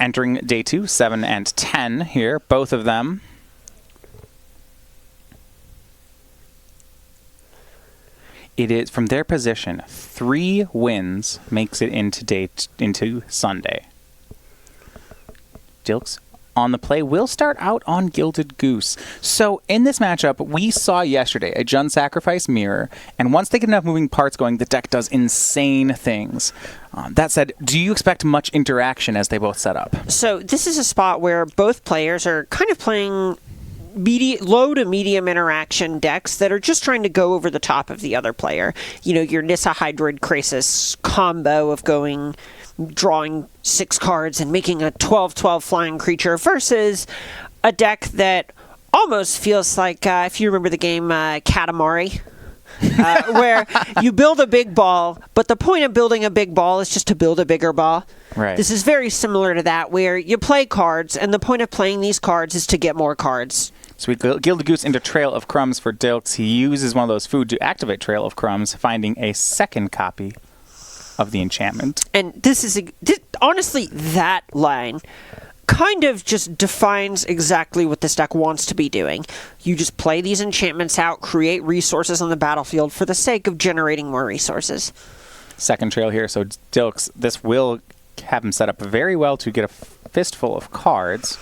entering day 2, 7 and 10 here, both of them. It is, from their position, 3 wins makes it into Sunday. Dilks on the play will start out on Gilded Goose. So in this matchup, we saw yesterday a Jund Sacrifice mirror, and once they get enough moving parts going, the deck does insane things. That said, do you expect much interaction as they both set up? So this is a spot where both players are kind of playing low to medium interaction decks that are just trying to go over the top of the other player. You know, your Nissa Hydroid Krasis combo of drawing 6 cards and making a 12/12 flying creature versus a deck that almost feels like, if you remember the game Katamari, where you build a big ball, but the point of building a big ball is just to build a bigger ball. Right. This is very similar to that, where you play cards, and the point of playing these cards is to get more cards. So we Gilded Goose into Trail of Crumbs for Dilks. He uses one of those food to activate Trail of Crumbs, finding a second copy of the enchantment. And this is, honestly, that line kind of just defines exactly what this deck wants to be doing. You just play these enchantments out, create resources on the battlefield for the sake of generating more resources. Second trail here, so Dilks, this will have him set up very well to get a fistful of cards.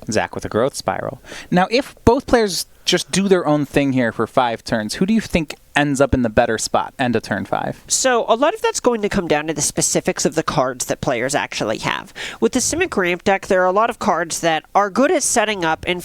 Zach with a Growth Spiral. Now, if both players just do their own thing here for 5 turns, who do you think ends up in the better spot end of turn 5? So a lot of that's going to come down to the specifics of the cards that players actually have. With the Simic Ramp deck, there are a lot of cards that are good at setting up and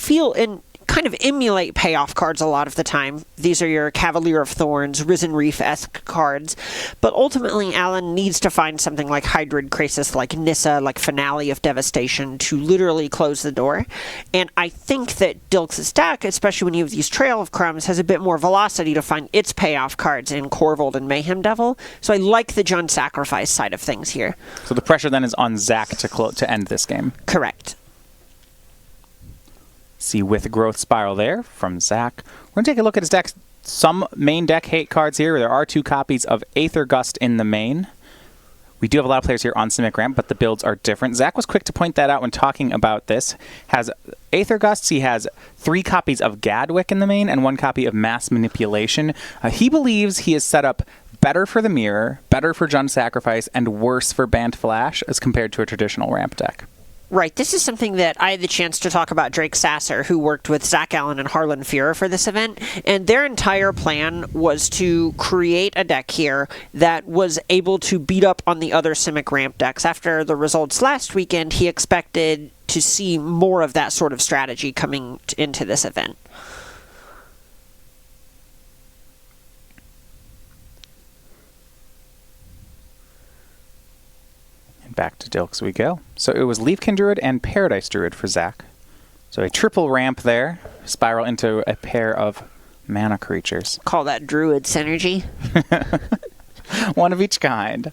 kind of emulate payoff cards a lot of the time. These are your Cavalier of Thorns, Risen Reef-esque cards. But ultimately, Alan needs to find something like Hydroid Krasis, like Nissa, like Finale of Devastation to literally close the door. And I think that Dilks' deck, especially when you have these Trail of Crumbs, has a bit more velocity to find its payoff cards in Corvold and Mayhem Devil. So I like the Jund Sacrifice side of things here. So the pressure then is on Zach to end this game. Correct. See, with Growth Spiral there from Zach. We're going to take a look at his deck. Some main deck hate cards here. There are 2 copies of Aether Gust in the main. We do have a lot of players here on Simic Ramp, but the builds are different. Zach was quick to point that out when talking about this. Has Aether Gusts. He has 3 copies of Gadwick in the main and 1 copy of Mass Manipulation. He believes he is set up better for the mirror, better for Jund Sacrifice, and worse for Bant Flash as compared to a traditional ramp deck. Right. This is something that I had the chance to talk about Drake Sasser, who worked with Zach Allen and Harlan Fuhrer for this event, and their entire plan was to create a deck here that was able to beat up on the other Simic Ramp decks. After the results last weekend, he expected to see more of that sort of strategy coming into this event. Back to Dilks we go. So it was Leafkin Druid and Paradise Druid for Zach. So a triple ramp there. Spiral into a pair of mana creatures. Call that Druid synergy. One of each kind.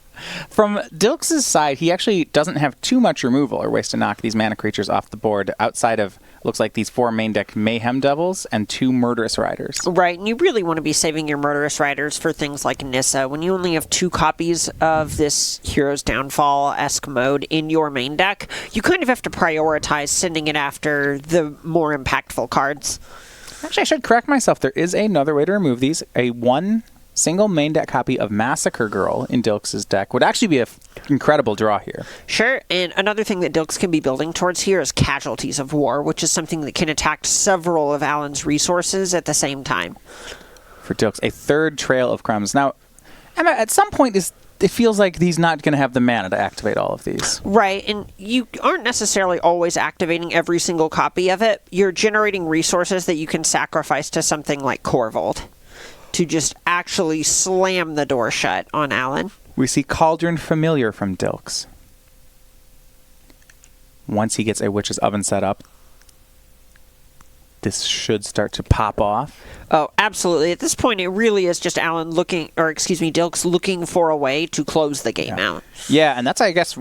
From Dilks' side, he actually doesn't have too much removal or ways to knock these mana creatures off the board outside of, looks like, these 4 main deck Mayhem Devils and 2 Murderous Riders. Right, and you really want to be saving your Murderous Riders for things like Nissa. When you only have 2 copies of this Hero's Downfall-esque mode in your main deck, you kind of have to prioritize sending it after the more impactful cards. Actually, I should correct myself. There is another way to remove these. A 1 single main deck copy of Massacre Girl in Dilks' deck would actually be an incredible draw here. Sure, and another thing that Dilks can be building towards here is Casualties of War, which is something that can attack several of Alan's resources at the same time. For Dilks, a 3rd Trail of Crumbs. Now, Emma, at some point, it feels like he's not going to have the mana to activate all of these. Right, and you aren't necessarily always activating every single copy of it. You're generating resources that you can sacrifice to something like Corvold to just actually slam the door shut on Alan. We see Cauldron Familiar from Dilks. Once he gets a Witch's Oven set up, this should start to pop off. Oh, absolutely. At this point, it really is just Dilks looking for a way to close the game out. Yeah, and that's, I guess,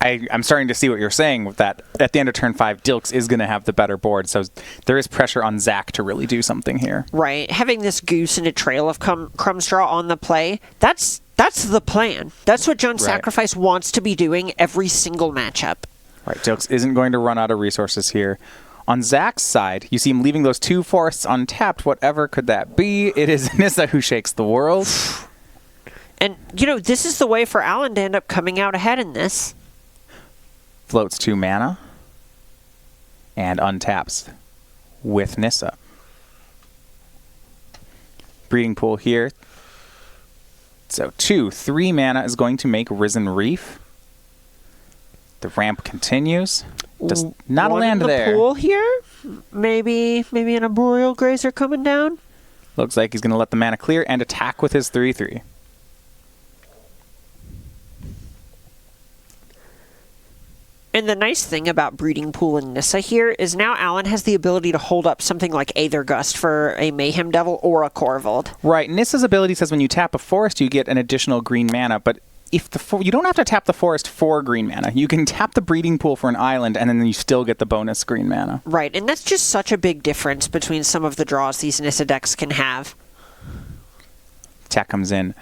I'm starting to see what you're saying with that. At the end of turn 5, Dilks is going to have the better board, so there is pressure on Zach to really do something here. Right. Having this Goose and a Trail of Crumbs draw on the play, that's the plan. That's what Jund Sacrifice wants to be doing every single matchup. Right, Dilks isn't going to run out of resources here. On Zach's side, you see him leaving those 2 forests untapped. Whatever could that be? It is Nissa who shakes the world. And, this is the way for Alan to end up coming out ahead in this. Floats 2 mana. And untaps with Nissa. Breeding Pool here. So 3 mana is going to make Risen Reef. The ramp continues. Does not One land in the there. Pool here. Maybe an Arboreal Grazer coming down. Looks like he's going to let the mana clear and attack with his 3/3. And the nice thing about Breeding Pool and Nissa here is now Alan has the ability to hold up something like Aethergust for a Mayhem Devil or a Corvold. Right. Nissa's ability says when you tap a forest, you get an additional green mana, but if you don't have to tap the forest for green mana. You can tap the Breeding Pool for an island, and then you still get the bonus green mana. Right, and that's just such a big difference between some of the draws these Nissa decks can have. Attack comes in.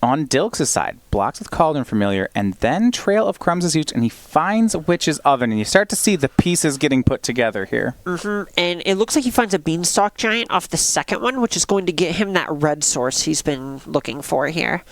On Dilks' side, blocks with Cauldron Familiar, and then Trail of Crumbs is used, and he finds Witch's Oven, and you start to see the pieces getting put together here. And it looks like he finds a Beanstalk Giant off the second one, which is going to get him that red source he's been looking for here.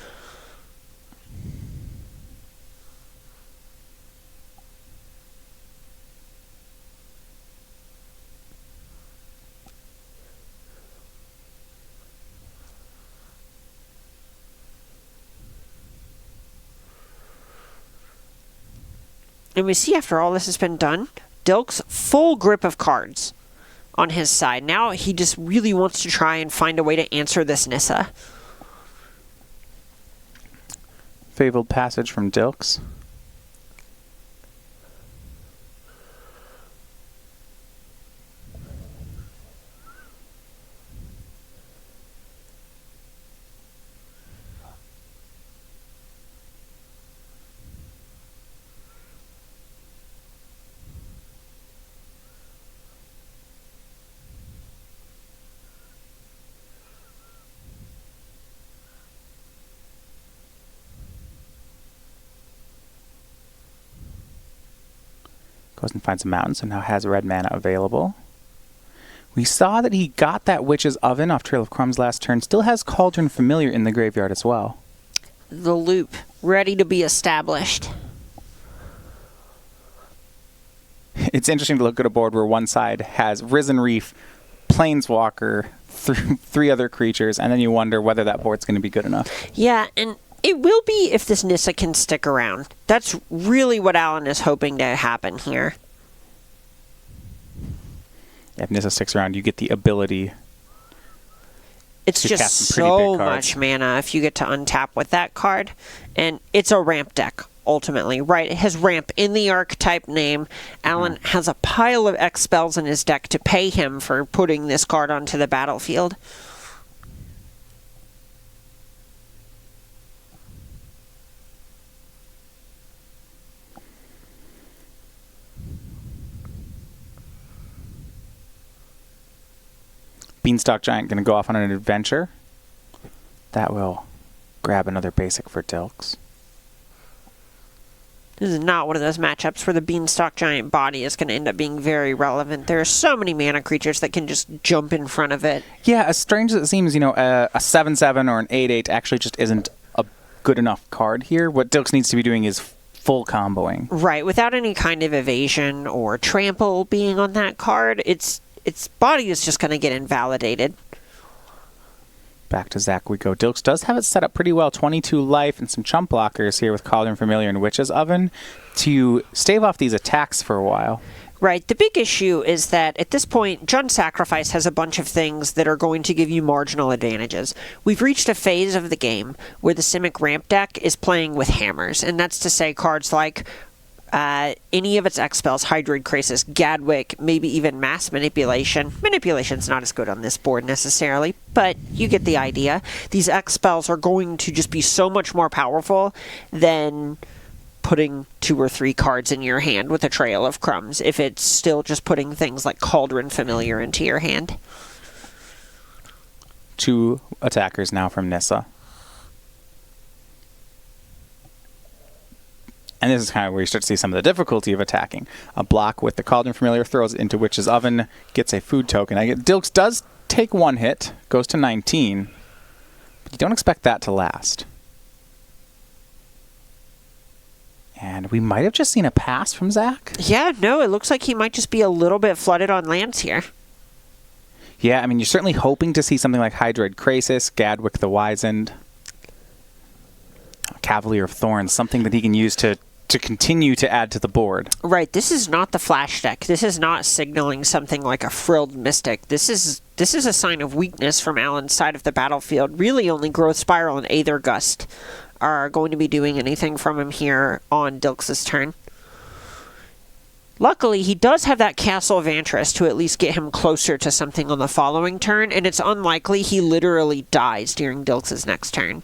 And we see after all this has been done, Dilks full grip of cards on his side. Now he just really wants to try and find a way to answer this Nissa. Fabled Passage from Dilks. Goes and finds a mountain, so now has red mana available. We saw that he got that Witch's Oven off Trail of Crumbs last turn. Still has Cauldron Familiar in the graveyard as well. The loop, ready to be established. It's interesting to look at a board where one side has Risen Reef, Planeswalker, 3 other creatures, and then you wonder whether that board's going to be good enough. Yeah, and it will be if this Nissa can stick around. That's really what Alan is hoping to happen here. If Nissa sticks around, you get the ability. It's to just cast some pretty so big cards. much mana if you get to untap with that card. And it's a ramp deck, ultimately, right? It has ramp in the archetype name. Alan has a pile of X spells in his deck to pay him for putting this card onto the battlefield. Beanstalk Giant going to go off on an adventure. That will grab another basic for Dilks. This is not one of those matchups where the Beanstalk Giant body is going to end up being very relevant. There are so many mana creatures that can just jump in front of it. Yeah, as strange as it seems, a 7/7 or an 8/8 actually just isn't a good enough card here. What Dilks needs to be doing is full comboing. Right, without any kind of evasion or trample being on that card, its body is just going to get invalidated. Back to Zach we go. Dilks does have it set up pretty well. 22 life and some chump blockers here with Cauldron Familiar and Witch's Oven to stave off these attacks for a while. Right. The big issue is that at this point, Jund Sacrifice has a bunch of things that are going to give you marginal advantages. We've reached a phase of the game where the Simic ramp deck is playing with hammers, and that's to say cards like any of its X spells, Hydroid Krasis, Gadwick, maybe even Mass Manipulation. Manipulation's not as good on this board necessarily, but you get the idea. These X spells are going to just be so much more powerful than putting 2 or 3 cards in your hand with a Trail of Crumbs, if it's still just putting things like Cauldron Familiar into your hand. 2 attackers now from Nissa. And this is kind of where you start to see some of the difficulty of attacking. A block with the Cauldron Familiar throws it into Witch's Oven, gets a food token. Dilks does take one hit, goes to 19, but you don't expect that to last. And we might have just seen a pass from Zach. Yeah, no, it looks like he might just be a little bit flooded on lands here. Yeah, I mean, you're certainly hoping to see something like Hydroid Krasis, Gadwick the Wizened, Cavalier of Thorns, something that he can use to continue to add to the board. Right, this is not the flash deck. This is not signaling something like a Frilled Mystic. This is a sign of weakness from Alan's side of the battlefield. Really only Growth Spiral and Aether Gust are going to be doing anything from him here on Dilks' turn. Luckily, he does have that Castle of Antris to at least get him closer to something on the following turn, and it's unlikely he literally dies during Dilks' next turn.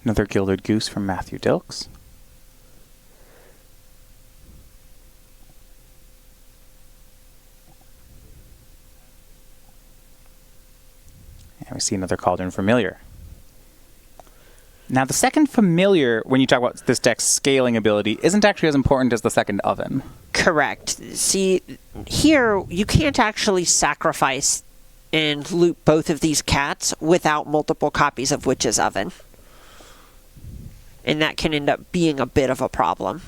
Another Gilded Goose from Matthew Dilks. And we see another Cauldron Familiar. Now, the second Familiar, when you talk about this deck's scaling ability, isn't actually as important as the second Oven. Correct. See, here, you can't actually sacrifice and loot both of these cats without multiple copies of Witch's Oven. And that can end up being a bit of a problem.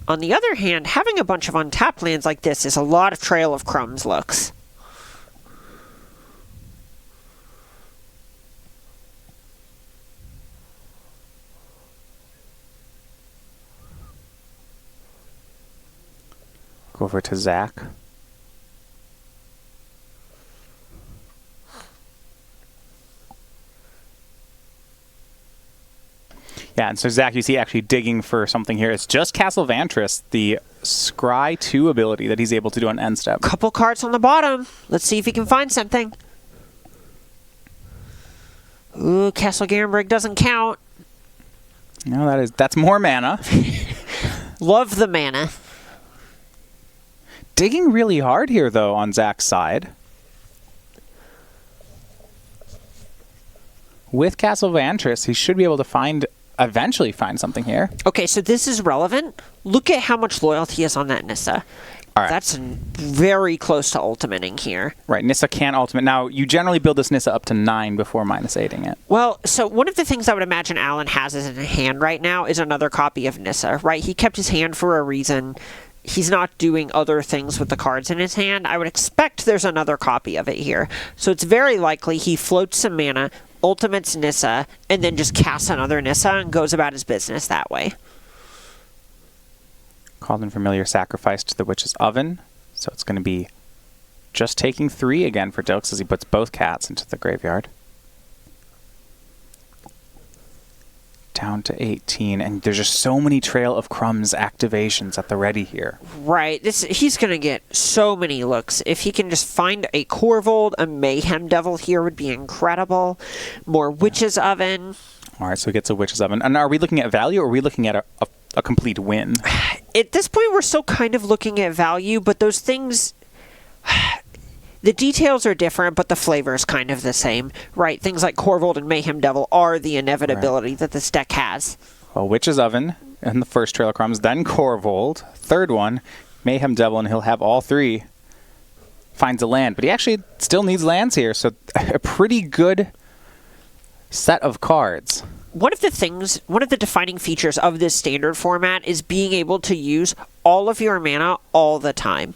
On the other hand, having a bunch of untapped lands like this is a lot of Trail of Crumbs looks. Go over to Zach. Yeah, and so Zach, you see actually digging for something here. It's just Castle of Antris, the Scry 2 ability that he's able to do on end step. Couple cards on the bottom. Let's see if he can find something. Ooh, Castle Garenbrig doesn't count. No, that's more mana. Love the mana. Digging really hard here, though, on Zach's side. With Castle of Antris, he should be able to eventually find something here. Okay, so this is relevant. Look at how much loyalty is on that Nissa. All right. That's very close to ultimating here. Right, Nissa can ultimate. Now, you generally build this Nissa up to 9 before -8ing it. Well, so one of the things I would imagine Alan has in hand right now is another copy of Nissa, right? He kept his hand for a reason. He's not doing other things with the cards in his hand. I would expect there's another copy of it here. So it's very likely he floats some mana, ultimates Nissa, and then just casts another Nissa and goes about his business that way. Cauldron Familiar sacrificed to the Witch's Oven, so it's going to be just taking 3 again for Dilks as he puts both cats into the graveyard. Down to 18, and there's just so many Trail of Crumbs activations at the ready here. Right, he's going to get so many looks. If he can just find a Corvold, a Mayhem Devil here would be incredible. More Witch's Oven. All right, so he gets a Witch's Oven. And are we looking at value, or are we looking at a complete win? At this point, we're still kind of looking at value, but those things... The details are different, but the flavor is kind of the same, right? Things like Corvold and Mayhem Devil are the inevitability that this deck has. Well, Witch's Oven and the first Trail of Crumbs, then Corvold, third one, Mayhem Devil, and he'll have all 3. Finds a land, but he actually still needs lands here, so a pretty good set of cards. One of the defining features of this standard format is being able to use all of your mana all the time.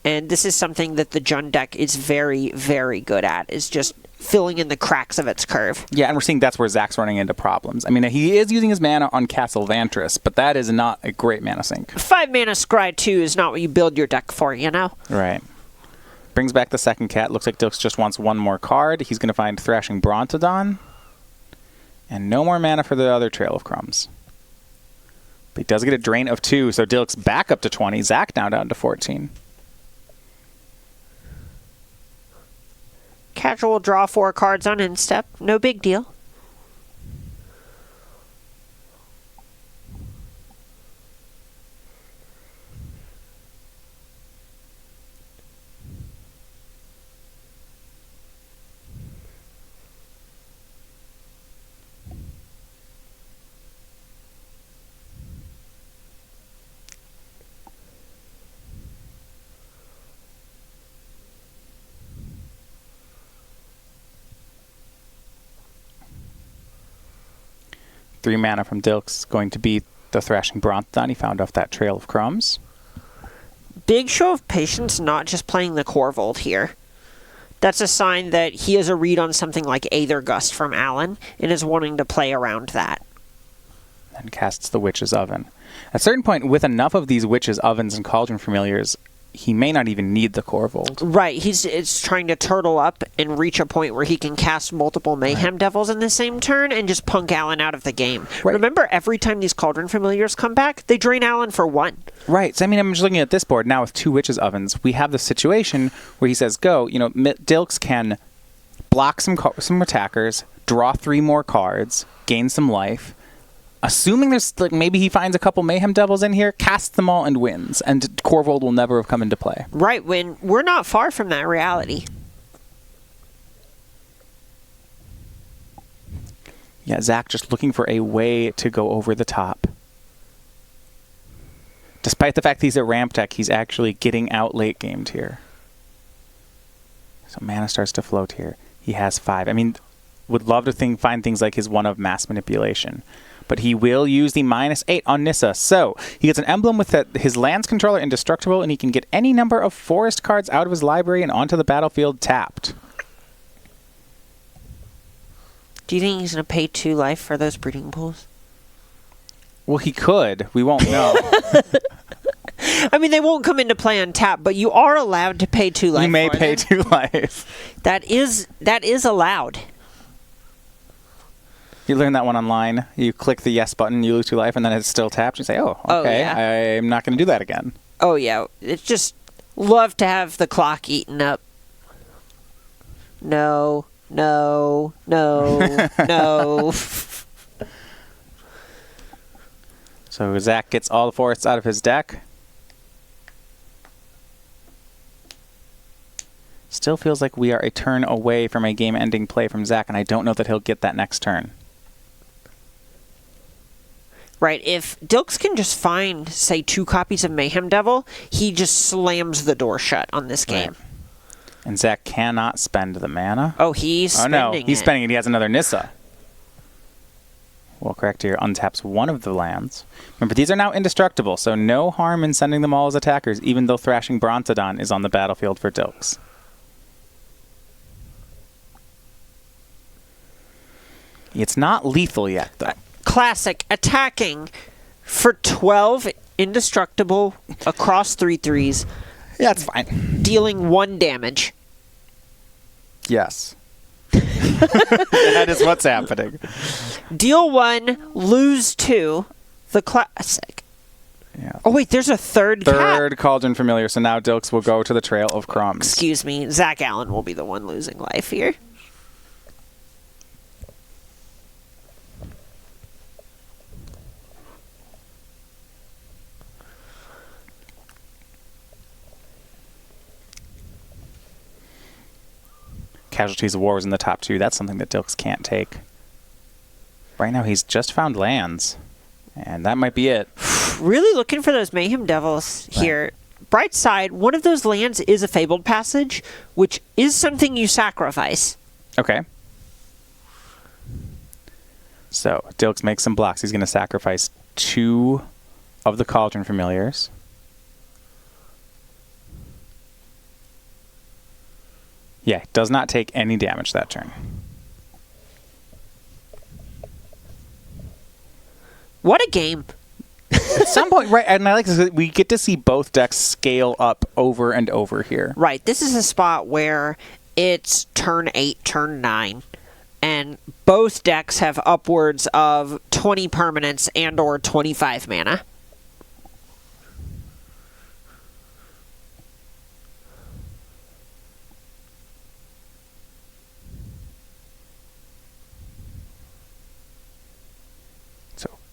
And this is something that the Jund deck is very, very good at, is just filling in the cracks of its curve. Yeah, and we're seeing that's where Zach's running into problems. I mean, he is using his mana on Castle of Antris, but that is not a great mana sink. 5 mana Scry 2 is not what you build your deck for, you know? Right. Brings back the second cat. Looks like Dilks just wants one more card. He's going to find Thrashing Brontodon. And no more mana for the other Trail of Crumbs. But he does get a drain of 2, so Dilks back up to 20. Zach now down to 14. Casual draw 4 cards on instep. No big deal. 3 mana from Dilks going to be the Thrashing Brontodon. He found off that Trail of Crumbs. Big show of patience, not just playing the Corvold here. That's a sign that he has a read on something like Aether Gust from Alan and is wanting to play around that. And casts the Witch's Oven. At a certain point, with enough of these Witch's Ovens and Cauldron Familiars, he may not even need the Corvold. Right, it's trying to turtle up and reach a point where he can cast multiple Mayhem Devils in the same turn and just punk Alan out of the game. Right. Remember, every time these Cauldron Familiars come back, they drain Alan for 1. Right, so I mean, I'm just looking at this board now with 2 Witch's Ovens. We have the situation where he says, go, Dilks can block some attackers, draw 3 more cards, gain some life. Assuming there's maybe he finds a couple Mayhem Devils in here, casts them all and wins, and Corvold will never have come into play. Right, when we're not far from that reality. Yeah, Zach just looking for a way to go over the top. Despite the fact he's a ramp deck, he's actually getting out late gamed here. So mana starts to float here. He has 5. I mean, would love to find things like his one of Mass Manipulation. But he will use the -8 on Nissa. So he gets an emblem with his lands controller indestructible, and he can get any number of forest cards out of his library and onto the battlefield tapped. Do you think he's going to pay 2 life for those breeding pools? Well, he could. We won't know. I mean, they won't come into play on tap, but you are allowed to pay 2 life. You may pay 2 life. That is allowed. You learn that one online. You click the yes button, you lose 2 life, and then it's still tapped. You say, oh, okay, yeah. I'm not going to do that again. Oh, yeah. It's just love to have the clock eaten up. No, no, no, no. So Zach gets all the forests out of his deck. Still feels like we are a turn away from a game-ending play from Zach, and I don't know that he'll get that next turn. Right, if Dilks can just find, say, 2 copies of Mayhem Devil, he just slams the door shut on this game. Right. And Zach cannot spend the mana. Oh, he's spending it. He's spending it. He has another Nissa. Well, correct here. Untaps one of the lands. Remember, these are now indestructible, so no harm in sending them all as attackers, even though Thrashing Brontodon is on the battlefield for Dilks. It's not lethal yet, though. Classic. Attacking for 12 indestructible across 3/3s. Yeah, it's fine. Dealing 1 damage. Yes. That is what's happening. Deal 1, lose 2. The classic. Yeah. Oh, wait, there's a third Cauldron Familiar, so now Dilks will go to the Trail of Crumbs. Excuse me. Zach Allen will be the one losing life here. Casualties of War was in the top 2. That's something that Dilks can't take. Right now, he's just found lands, and that might be it. Really looking for those Mayhem Devils here. Right. Bright side, one of those lands is a Fabled Passage, which is something you sacrifice. Okay. So, Dilks makes some blocks. He's going to sacrifice 2 of the Cauldron Familiars. Yeah, does not take any damage that turn. What a game. At some point, right, and I like this, we get to see both decks scale up over and over here. Right, this is a spot where it's turn 8, turn 9, and both decks have upwards of 20 permanents and or 25 mana.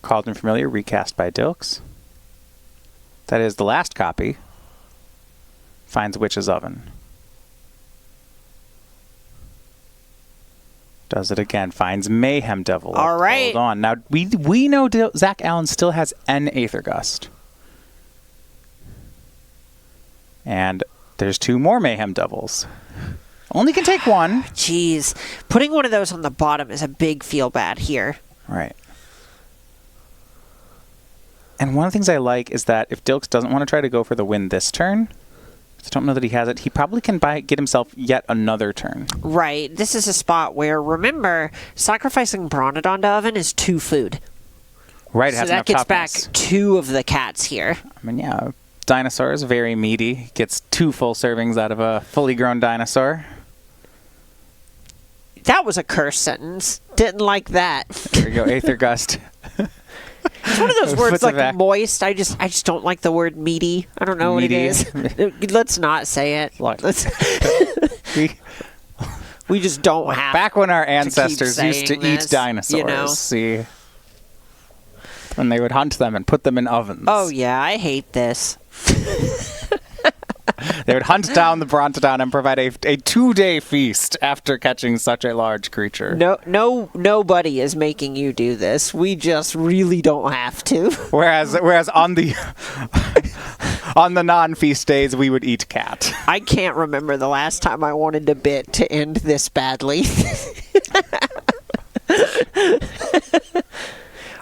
Cauldron Familiar, recast by Dilks. That is the last copy. Finds Witch's Oven. Does it again. Finds Mayhem Devil. All right. Hold on. Now, we know Zach Allen still has an Aether Gust. And there's 2 more Mayhem Devils. Only can take 1. Jeez. Putting one of those on the bottom is a big feel bad here. Right. And one of the things I like is that if Dilks doesn't want to try to go for the win this turn, I don't know that he has it, he probably can get himself yet another turn. Right. This is a spot where, remember, sacrificing Bronodon to Oven is 2 food. Right, it so has that enough gets toughness. back 2 of the cats here. I mean, yeah, dinosaur is very meaty. Gets 2 full servings out of a fully grown dinosaur. That was a curse sentence. Didn't like that. There we go, Aether Gust. It's one of those words Puts it like back. moist. I just don't like the word meaty. I don't know Meaty. what it is. Let's not say it. Look. We just don't have. Back when our ancestors saying used to this, eat dinosaurs, you know? see? When they would hunt them and put them in ovens. Oh yeah, I hate this. They would hunt down the Brontodon and provide a 2-day feast after catching such a large creature. Nobody is making you do this. We just really don't have to. Whereas on the on the non-feast days, we would eat cat. I can't remember the last time I wanted a bit to end this badly.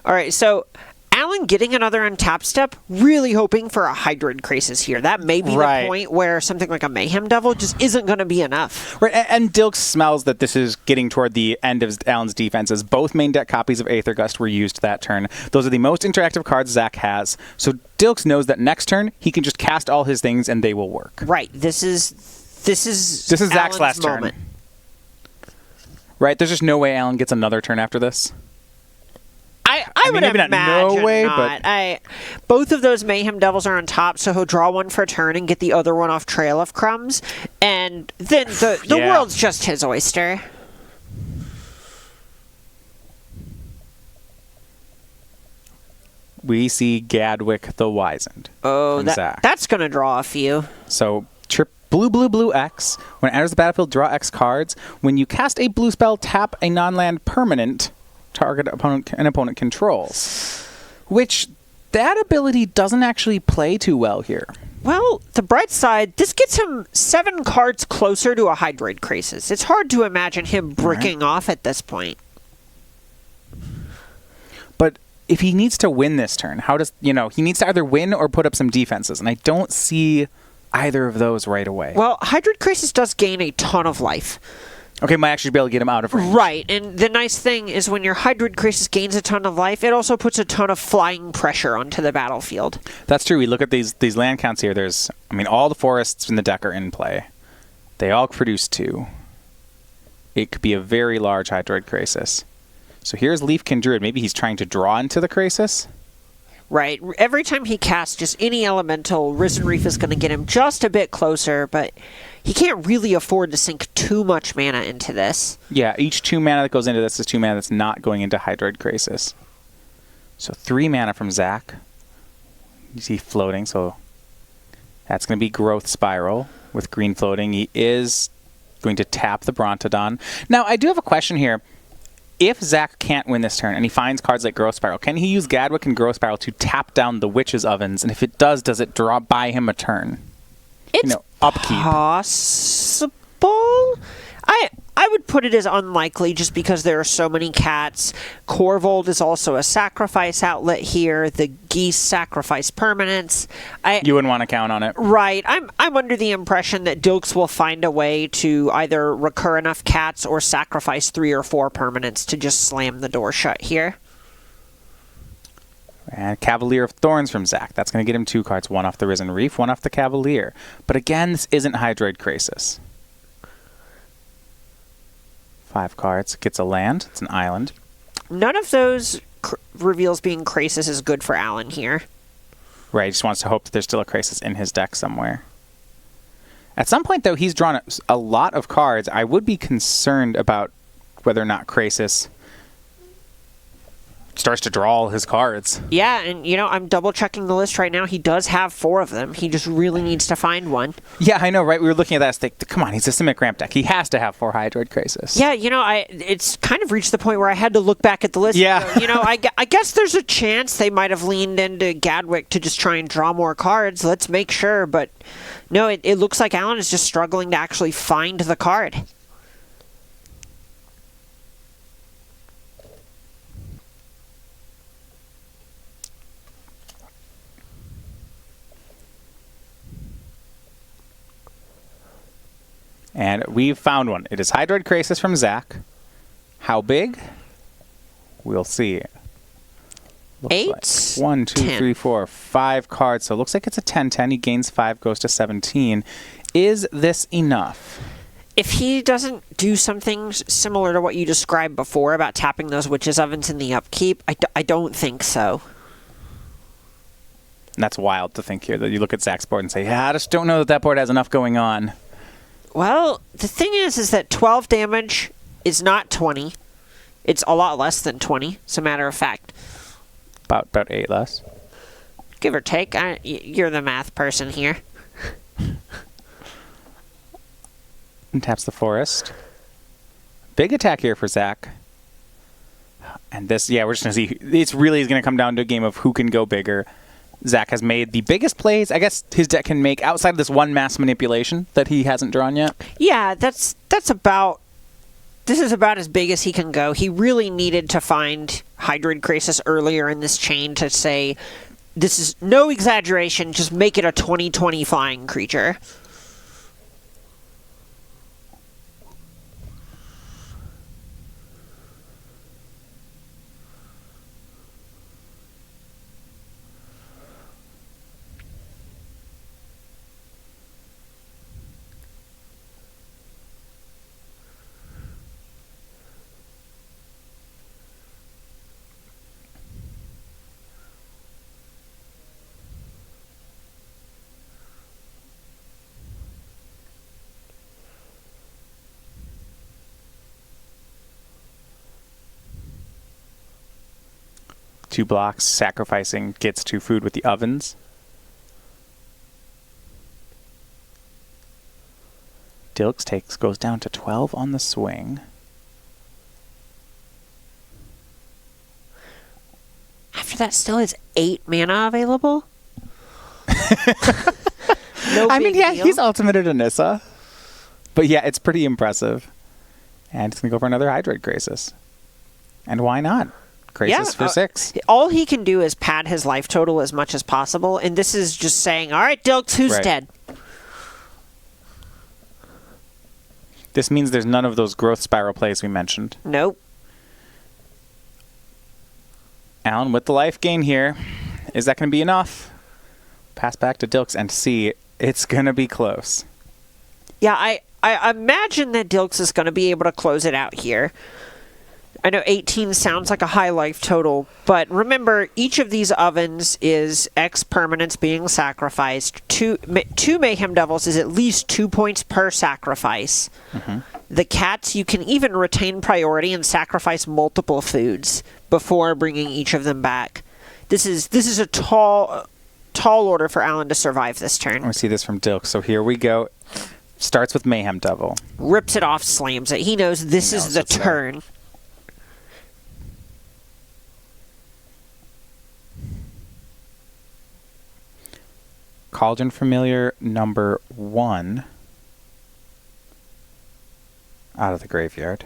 All right, so Alan getting another untap step, really hoping for a Hydroid Crisis here. That may be the point where something like a Mayhem Devil just isn't going to be enough. Right, and Dilks smells that this is getting toward the end of Alan's defenses. Both main deck copies of Aether Gust were used that turn. Those are the most interactive cards Zach has. So Dilks knows that next turn he can just cast all his things and they will work. Right. This is Zach's Alan's last moment. turn. Right, there's just no way Alan gets another turn after this. I would maybe imagine not no way, not. but both of those Mayhem Devils are on top, so he'll draw one for a turn and get the other one off Trail of Crumbs, and then the Yeah. world's just his oyster. we see Gadwick the Wizened. Oh, Zach. that's going to draw a few. So blue X. When it enters the battlefield, draw X cards. When you cast a blue spell, tap a non-land permanent target an opponent controls. Which that ability doesn't actually play too well here. Well, the bright side, this gets him 7 cards closer to a Hydroid Crisis. It's hard to imagine him bricking off at this point. But if he needs to win this turn, how does, he needs to either win or put up some defenses. And I don't see either of those right away. Well, Hydroid Crisis does gain a ton of life. Okay, might actually be able to get him out of range. Right, and the nice thing is when your Hydroid Crisis gains a ton of life, it also puts a ton of flying pressure onto the battlefield. That's true. We look at these land counts here. There's, all the forests in the deck are in play. They all produce 2. It could be a very large Hydroid Crisis. So here's Leafkin Druid. Maybe he's trying to draw into the Crisis. Right. Every time he casts just any elemental, Risen Reef is going to get him just a bit closer, but he can't really afford to sink too much mana into this. Yeah, each 2 mana that goes into this is 2 mana that's not going into Hydroid Crisis. So 3 mana from Zach. You see floating, so that's going to be Growth Spiral with green floating. He is going to tap the Brontodon. Now, I do have a question here. If Zach can't win this turn and he finds cards like Growth Spiral, can he use Gadwick and Growth Spiral to tap down the Witch's Ovens? And if it does it buy him a turn? It's upkeep. possible. I would put it as unlikely just because there are so many cats. Corvold is also a sacrifice outlet here. The geese sacrifice permanents. You wouldn't want to count on it. Right. I'm under the impression that Dilks will find a way to either recur enough cats or sacrifice 3 or 4 permanents to just slam the door shut here. And Cavalier of Thorns from Zach. That's going to get him 2 cards. 1 off the Risen Reef, 1 off the Cavalier. But again, this isn't Hydroid Crisis. 5 cards. Gets a land. It's an island. None of those reveals being Crisis is good for Alan here. Right, he just wants to hope that there's still a Crisis in his deck somewhere. At some point, though, he's drawn a lot of cards. I would be concerned about whether or not Crisis starts to draw all his cards. Yeah, and I'm double checking the list right now. He does have 4 of them. He just really needs to find one. Yeah, I know, right? We were looking at that. It's like, come on, he's a Simic Ramp deck. He has to have 4 Hydroid Crisis. Yeah, it's kind of reached the point where I had to look back at the list. Yeah. I guess there's a chance they might have leaned into Gadwick to just try and draw more cards. Let's make sure. But no, it looks like Alan is just struggling to actually find the card. And we've found one. It is Hydroid Krasis from Zach. How big? We'll see. Looks 8, like 1, 2, 10. 3, 4, 5 cards. So it looks like it's a 10-10. He gains 5, goes to 17. Is this enough? If he doesn't do something similar to what you described before about tapping those Witch's Ovens in the upkeep, I don't think so. And that's wild to think here, that you look at Zach's board and say, yeah, I just don't know that that board has enough going on. Well, the thing is that 12 damage is not 20. It's a lot less than 20, as a matter of fact. About 8 less. Give or take. You're the math person here. And taps the forest. Big attack here for Zach. And this, yeah, we're just going to see. It's really going to come down to a game of who can go bigger. Zach has made the biggest plays, I guess, his deck can make outside of this one mass manipulation that he hasn't drawn yet. Yeah, that's about... This is about as big as he can go. He really needed to find Hydroid Krasis earlier in this chain to say, this is no exaggeration, just make it a 20/20 flying creature. Two blocks, sacrificing, gets 2 food with the ovens. Dilks goes down to 12 on the swing. After that, still has 8 mana available? No I mean, big yeah, deal. he's ultimated Anissa. But yeah, it's pretty impressive. And it's going to go for another Hydroid Krasis. And why not? Krasis for 6. All he can do is pad his life total as much as possible, and this is just saying, all right, Dilks, who's Right. dead? This means there's none of those growth spiral plays we mentioned. Nope. Alan with the life gain here. Is that going to be enough? Pass back to Dilks and see. It's going to be close. Yeah, I imagine that Dilks is going to be able to close it out here. I know 18 sounds like a high life total, but remember, each of these ovens is X permanents being sacrificed. Two Mayhem Devils is at least 2 points per sacrifice. Mm-hmm. The cats, you can even retain priority and sacrifice multiple foods before bringing each of them back. This is a tall order for Alan to survive this turn. We see this from Dilks. So here we go. Starts with Mayhem Devil. Rips it off, slams it. He knows this is the it's there. turn. Cauldron Familiar number 1 out of the graveyard.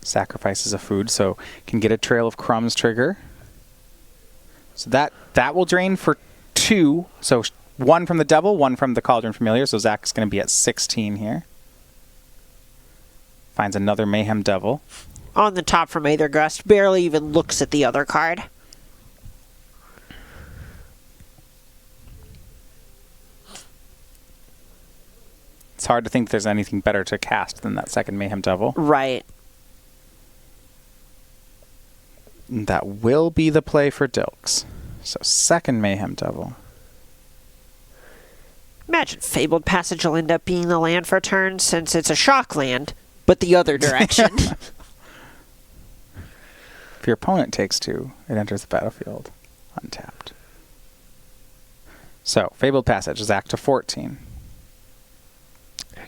Sacrifices a food, so can get a Trail of Crumbs trigger. So that will drain for 2. So 1 from the Devil, 1 from the Cauldron Familiar. So Zach's going to be at 16 here. Finds another Mayhem Devil. On the top from Aethergust, barely even looks at the other card. It's hard to think there's anything better to cast than that second Mayhem Devil. Right. That will be the play for Dilks. So second Mayhem Devil. Imagine Fabled Passage will end up being the land for a turn, since it's a shock land, but the other direction. If your opponent takes 2, it enters the battlefield untapped. So, Fabled Passage, Zach to 14.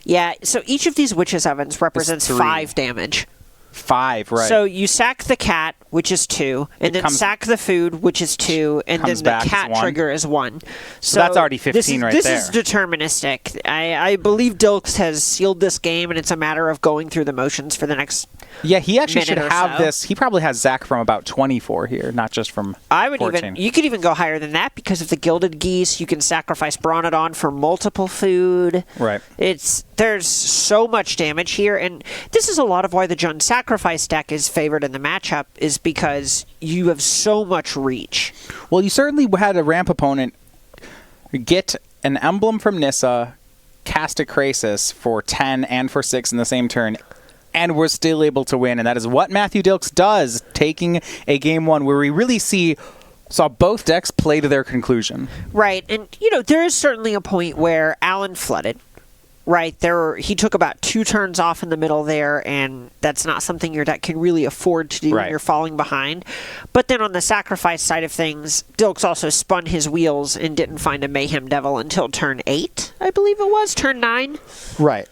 Yeah, so each of these Witch's Ovens represents It's 3. 5 damage. 5, right. So you sack the cat, which is 2, and then sack the food, which is 2, and then the cat trigger is 1. So that's already 15 right there. This is deterministic. I believe Dilks has sealed this game, and it's a matter of going through the motions for the next he actually should have so. this. He probably has Zach from about 24 here, not just from 14. You could even go higher than that because of the Gilded Geese. You can sacrifice Bronodon for multiple food. Right. There's so much damage here, and this is a lot of why the Jund Sacrifice deck is favored in the matchup, is because you have so much reach. Well, you certainly had a ramp opponent get an emblem from Nissa, cast a Krasis for 10 and for 6 in the same turn, and we're still able to win. And that is what Matthew Dilks does, taking a game 1 where we really saw both decks play to their conclusion. Right, and there is certainly a point where Alan flooded. Right, he took about 2 turns off in the middle there, and that's not something your deck can really afford to do when you're falling behind. But then on the sacrifice side of things, Dilks also spun his wheels and didn't find a Mayhem Devil until turn 8, I believe it was, turn 9. Right.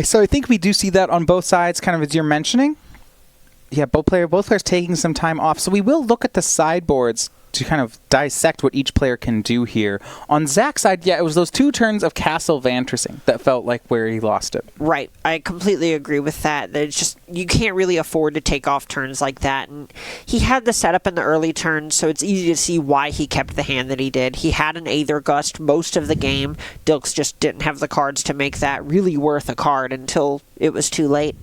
So I think we do see that on both sides, kind of as you're mentioning. Yeah, both players taking some time off. So we will look at the sideboards to kind of dissect what each player can do here. On Zach's side, it was those 2 turns of Castle Vantressing that felt like where he lost it. Right. I completely agree with that. It's just, you can't really afford to take off turns like that. And he had the setup in the early turns, so it's easy to see why he kept the hand that he did. He had an Aether Gust most of the game. Dilks just didn't have the cards to make that really worth a card until it was too late.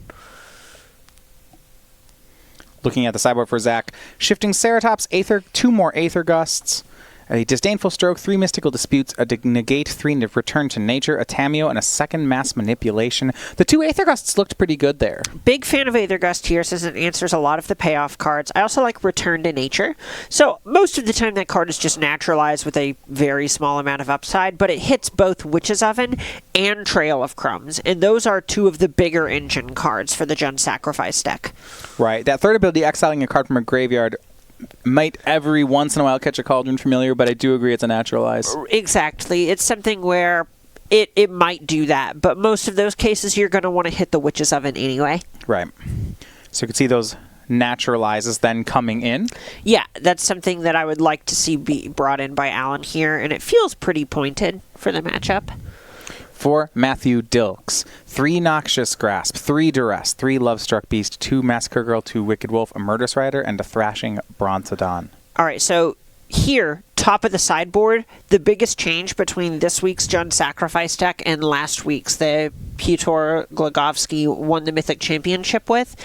Looking at the sideboard for Zach, shifting Ceratops, Aether, 2 more Aether Gusts, a Disdainful Stroke, 3 Mystical Disputes, a Negate, 3 Return to Nature, a Tameo, and a second Mass Manipulation. The 2 Aether Gusts looked pretty good there. Big fan of Aether Gust here, since it answers a lot of the payoff cards. I also like Return to Nature. So most of the time that card is just naturalized with a very small amount of upside, but it hits both Witch's Oven and Trail of Crumbs, and those are 2 of the bigger engine cards for the Jund Sacrifice deck. Right. That third ability, exiling a card from a graveyard, might every once in a while catch a Cauldron Familiar, but I do agree it's a naturalize. Exactly. It's something where it might do that, but most of those cases you're going to want to hit the Witch's Oven anyway. Right. So you can see those naturalizes then coming in. Yeah, that's something that I would like to see be brought in by Alan here, and it feels pretty pointed for the matchup. For Matthew Dilks, 3 Noxious Grasp, 3 Duress, 3 Lovestruck Beast, 2 Massacre Girl, 2 Wicked Wolf, a Murderous Rider, and a Thrashing Bronzodon. All right, so here, top of the sideboard, the biggest change between this week's Jund Sacrifice deck and last week's, the Piotr Glogovsky won the Mythic Championship with.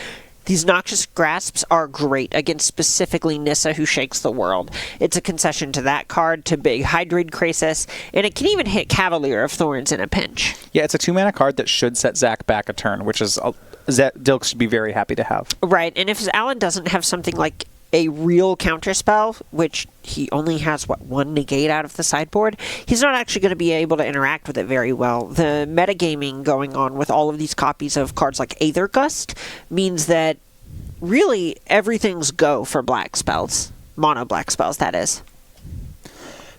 These Noxious Grasps are great against specifically Nissa, who shakes the world. It's a concession to that card, to big Hydroid Krasis, and it can even hit Cavalier of Thorns in a pinch. Yeah, it's a 2-mana card that should set Zach back a turn, which is Dilks should be very happy to have. Right, and if Alan doesn't have something like a real counterspell, which he only has, 1 negate out of the sideboard, he's not actually going to be able to interact with it very well. The metagaming going on with all of these copies of cards like Aether Gust means that really everything's go for black spells. Mono black spells, that is.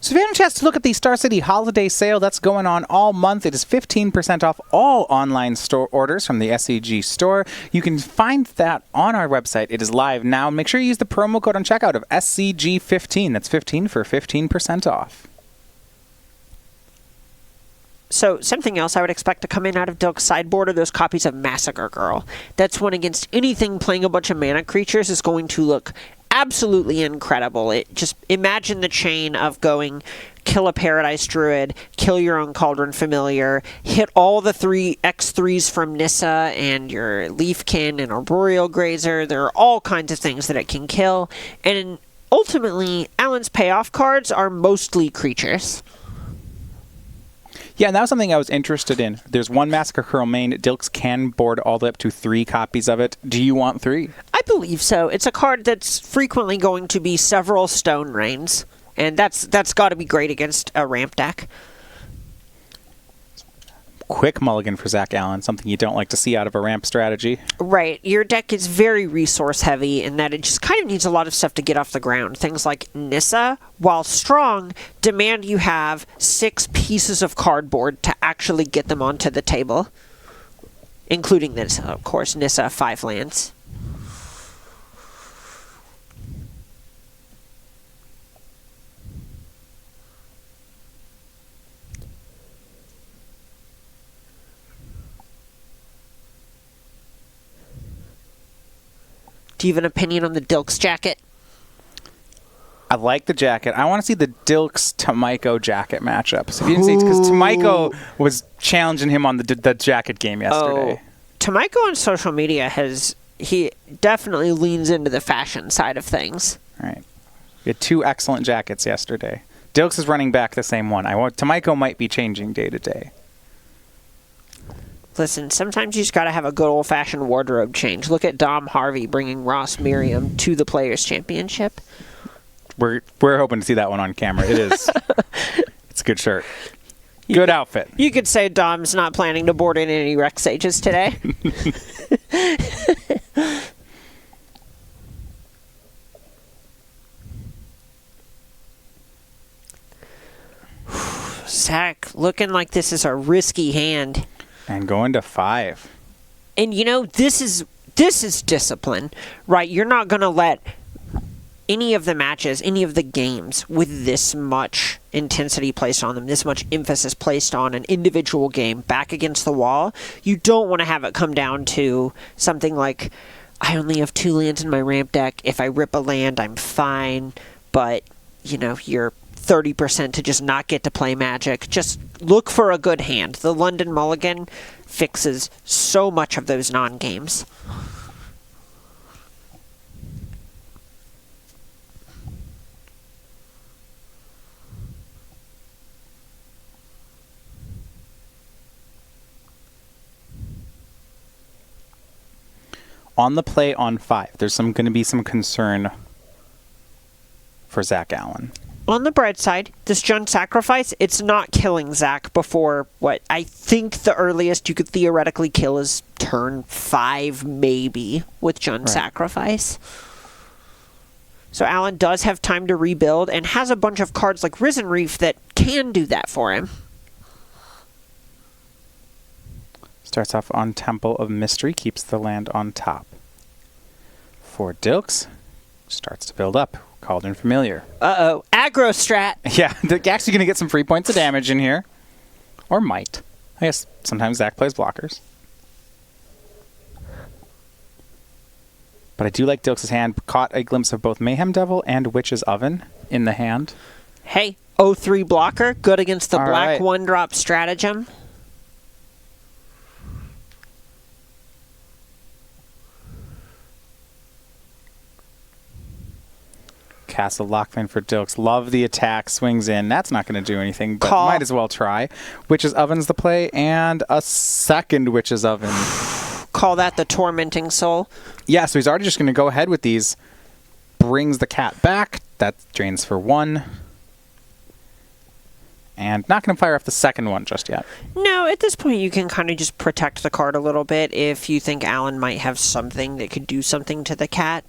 So if you haven't a chance to look at the Star City Holiday Sale, that's going on all month. It is 15% off all online store orders from the SCG store. You can find that on our website. It is live now. Make sure you use the promo code on checkout of SCG15. That's 15 for 15% off. So something else I would expect to come in out of Dilks' sideboard are those copies of Massacre Girl. That's one against anything playing a bunch of mana creatures is going to look absolutely incredible. Just imagine the chain of going kill a Paradise Druid, kill your own Cauldron Familiar, hit all the 3 X3s from Nissa and your Leafkin and Arboreal Grazer. There are all kinds of things that it can kill. And ultimately, Alan's payoff cards are mostly creatures. Yeah, and that was something I was interested in. There's 1 Massacre Curl main. Dilks can board all the way up to 3 copies of it. Do you want 3? I believe so. It's a card that's frequently going to be several Stone Rains, and that's got to be great against a ramp deck. Quick mulligan for Zach Allen, something you don't like to see out of a ramp strategy. Right. Your deck is very resource heavy in that it just kind of needs a lot of stuff to get off the ground. Things like Nissa, while strong, demand you have 6 pieces of cardboard to actually get them onto the table, including this, of course, Nissa 5 lands. Do you have an opinion on the Dilks jacket? I like the jacket. I want to see the Dilks Tomiko jacket matchup. So if you didn't see, because Tomiko was challenging him on the jacket game yesterday. Oh, Tomiko on social media he definitely leans into the fashion side of things. All right. We had 2 excellent jackets yesterday. Dilks is running back the same one. Tomiko might be changing day to day. Listen, sometimes you just got to have a good old-fashioned wardrobe change. Look at Dom Harvey bringing Ross Merriam to the Players' Championship. We're hoping to see that one on camera. It is. It's a good shirt. Good outfit. You could say Dom's not planning to board in any Rex Sages today. Zach, looking like this is a risky hand. And going to 5. And this is discipline, right? You're not going to let any of the matches, any of the games with this much intensity placed on them, this much emphasis placed on an individual game back against the wall. You don't want to have it come down to something like, I only have 2 lands in my ramp deck. If I rip a land, I'm fine. But, you're 30% to just not get to play Magic. Just look for a good hand. The London Mulligan fixes so much of those non-games. On the play on 5, there's going to be some concern for Zach Allen. On the bright side, this Jund Sacrifice, it's not killing Zach before what I think the earliest you could theoretically kill is turn 5, maybe, with Jund Sacrifice. So Allen does have time to rebuild and has a bunch of cards like Risen Reef that can do that for him. Starts off on Temple of Mystery, keeps the land on top. For Dilks, starts to build up. Cauldron Familiar. Uh-oh. Aggro strat. Yeah, they're actually going to get some free points of damage in here. Or might. I guess sometimes Zach plays blockers. But I do like Dilks' hand. Caught a glimpse of both Mayhem Devil and Witch's Oven in the hand. Hey, 0-3 blocker. Good against the All black right. 1-drop stratagem. Castle Lockman for Dilks. Love the attack. Swings in. That's not going to do anything, but Call. might as well try. Witch's Oven's the play, and a second Witch's Oven. Call that the Tormenting Soul. Yeah, so he's already just going to go ahead with these. Brings the cat back. That drains for 1. And not going to fire off the second one just yet. No, at this point you can kind of just protect the card a little bit if you think Allen might have something that could do something to the cat.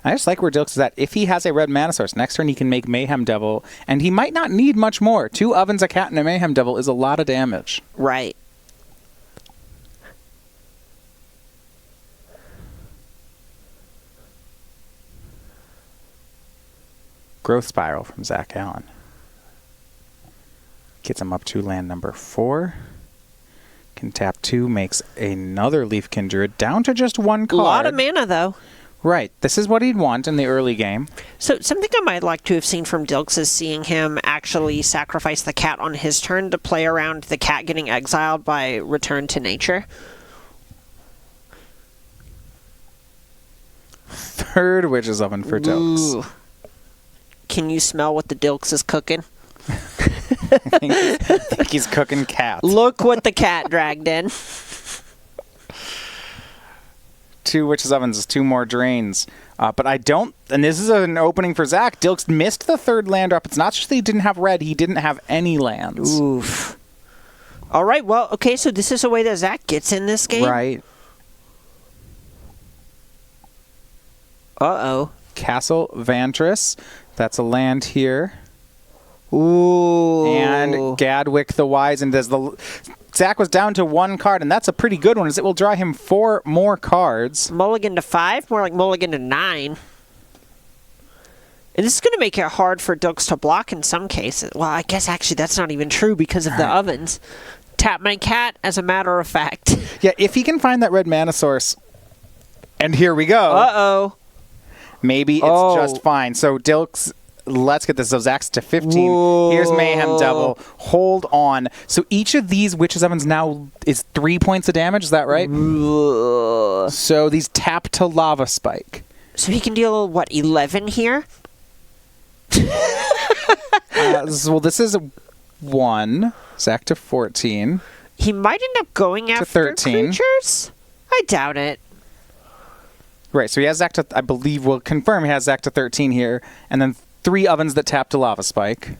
I just like where Dilks is at. If he has a red mana source, next turn he can make Mayhem Devil, and he might not need much more. 2 Ovens, a cat, and a Mayhem Devil is a lot of damage. Right. Growth Spiral from Zach Allen. Gets him up to land number 4. Can tap 2, makes another Leaf Kindred, down to just 1 card. A lot of mana, though. Right. This is what he'd want in the early game. So something I might like to have seen from Dilks is seeing him actually sacrifice the cat on his turn to play around the cat getting exiled by Return to Nature. Third Witch's Oven for Dilks. Ooh. Can you smell what the Dilks is cooking? I think he's cooking cats. Look what the cat dragged in. 2 Witch's Ovens is 2 more drains. But I don't, and this is an opening for Zach. Dilks missed the 3rd land drop. It's not just that he didn't have red, he didn't have any lands. Oof. All right, well, okay, so this is a way that Zach gets in this game? Right. Uh-oh. Castle Vantress. That's a land here. Ooh. And Gadwick the Wise. And Zach was down to 1 card, and that's a pretty good one, as it will draw him 4 more cards. Mulligan to 5? More like mulligan to 9. And this is going to make it hard for Dilks to block in some cases. Well, I guess actually that's not even true because of the ovens. Tap my cat, as a matter of fact. Yeah, if he can find that red mana source And here we go. Uh-oh. Maybe it's just fine. So Dilks, let's get this. So Zach's to 15. Whoa. Here's Mayhem Devil. Hold on. So each of these Witches Ovens now is 3 points of damage. Is that right? So these tap to Lava Spike. So he can deal, what, 11 here? Well, this is 1. Zach to 14. He might end up going after 13. creatures? I doubt it. Right, so he has Zach to, I believe, we'll confirm he has Zach to 13 here, and then 3 ovens that tap to Lava Spike.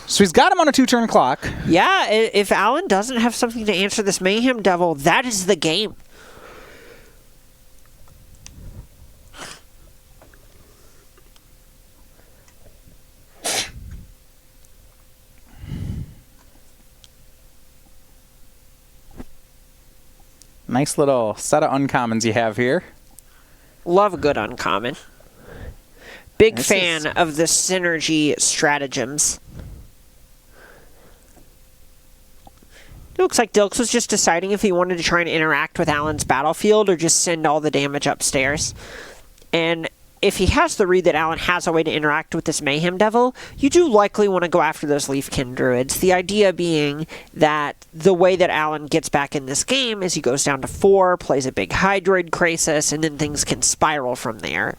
So he's got him on a 2-turn clock. Yeah, if Alan doesn't have something to answer this Mayhem Devil, that is the game. Nice little set of uncommons you have here. Love a good uncommon. Big This fan is- of the synergy stratagems. It looks like Dilks was just deciding if he wanted to try and interact with Alan's battlefield or just send all the damage upstairs. And if he has the read that Alan has a way to interact with this Mayhem Devil, you do likely want to go after those Leafkin Druids. The idea being that the way that Alan gets back in this game is he goes down to 4, plays a big Hydroid Krasis, and then things can spiral from there.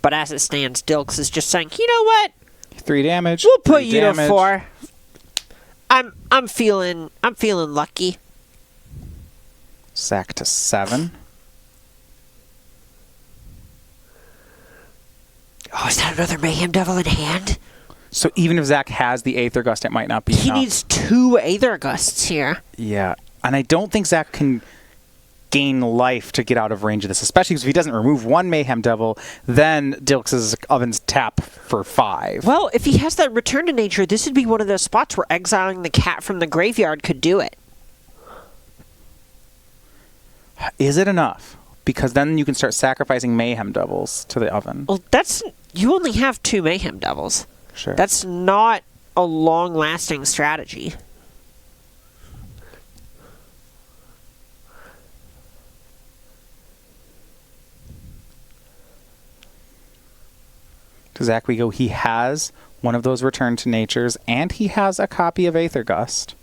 But as it stands, Dilks is just saying, you know what? 3 damage. We'll put 3 you damage. to 4. I'm feeling lucky. Zach to 7. Oh, is that another Mayhem Devil in hand? So even if Zach has the Aether Gust, it might not be He enough. needs 2 Aether Gusts here. Yeah, and I don't think Zach can gain life to get out of range of this, especially because if he doesn't remove 1 Mayhem Devil, then Dilks' ovens tap for 5. Well, if he has that Return to Nature, this would be one of those spots where exiling the cat from the graveyard could do it. Is it enough? Because then you can start sacrificing Mayhem Devils to the oven. Well, you only have 2 Mayhem Devils. Sure. That's not a long-lasting strategy. To Zach we go, he has one of those Return to Natures, and he has a copy of Aether Gust.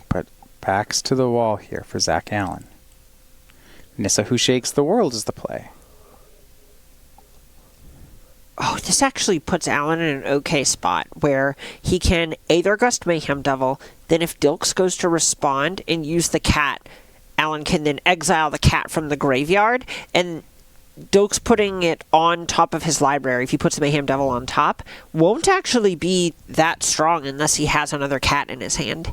But backs to the wall here for Zach Allen. Nissa Who Shakes the World is the play. Oh, this actually puts Alan in an okay spot where he can Aether Gust Mayhem Devil, then if Dilks goes to respond and use the cat, Alan can then exile the cat from the graveyard, and Dilks putting it on top of his library, if he puts the Mayhem Devil on top, won't actually be that strong unless he has another cat in his hand.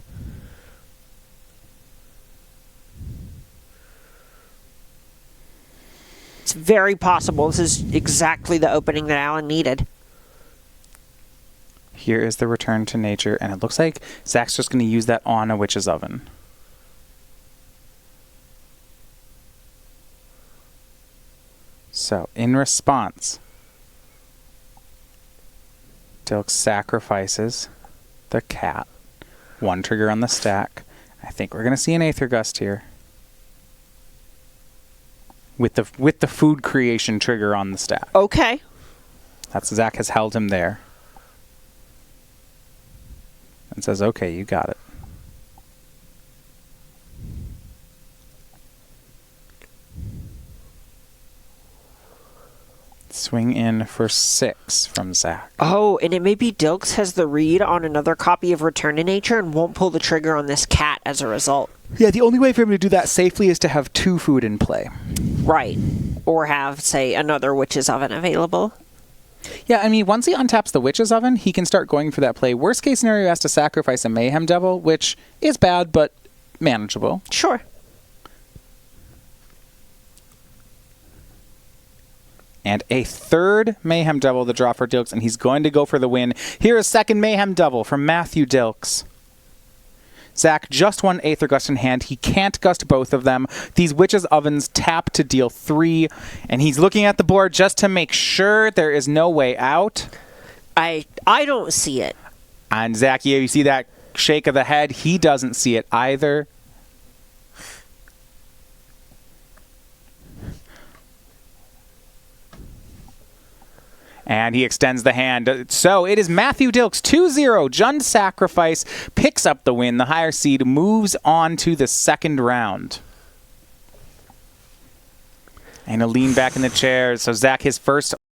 It's very possible this is exactly the opening that Alan needed. Here is the Return to Nature, and it looks like Zach's just going to use that on a Witch's Oven. So, in response, Dilks sacrifices the cat. 1 trigger on the stack. I think we're going to see an Aether Gust here. With the food creation trigger on the stack. Okay. That's Zach has held him there. And says, okay, you got it. Swing in for 6 from Zach. Oh, and it may be Dilks has the read on another copy of Return to Nature and won't pull the trigger on this cat as a result. Yeah, the only way for him to do that safely is to have 2 food in play. Right. Or have, say, another Witch's Oven available. Yeah, I mean, once he untaps the Witch's Oven, he can start going for that play. Worst case scenario, he has to sacrifice a Mayhem Devil, which is bad, but manageable. Sure. And a 3rd Mayhem Devil to draw for Dilks, and he's going to go for the win. Here is 2nd Mayhem Devil from Matthew Dilks. Zach, just 1 Aether Gust in hand. He can't gust both of them. These Witch's Ovens tap to deal 3, and he's looking at the board just to make sure there is no way out. I don't see it. And Zach, you see that shake of the head? He doesn't see it either. And he extends the hand. So it is Matthew Dilks, 2-0. Jund Sacrifice picks up the win. The higher seed moves on to the second round. And he'll lean back in the chair. So Zach, his first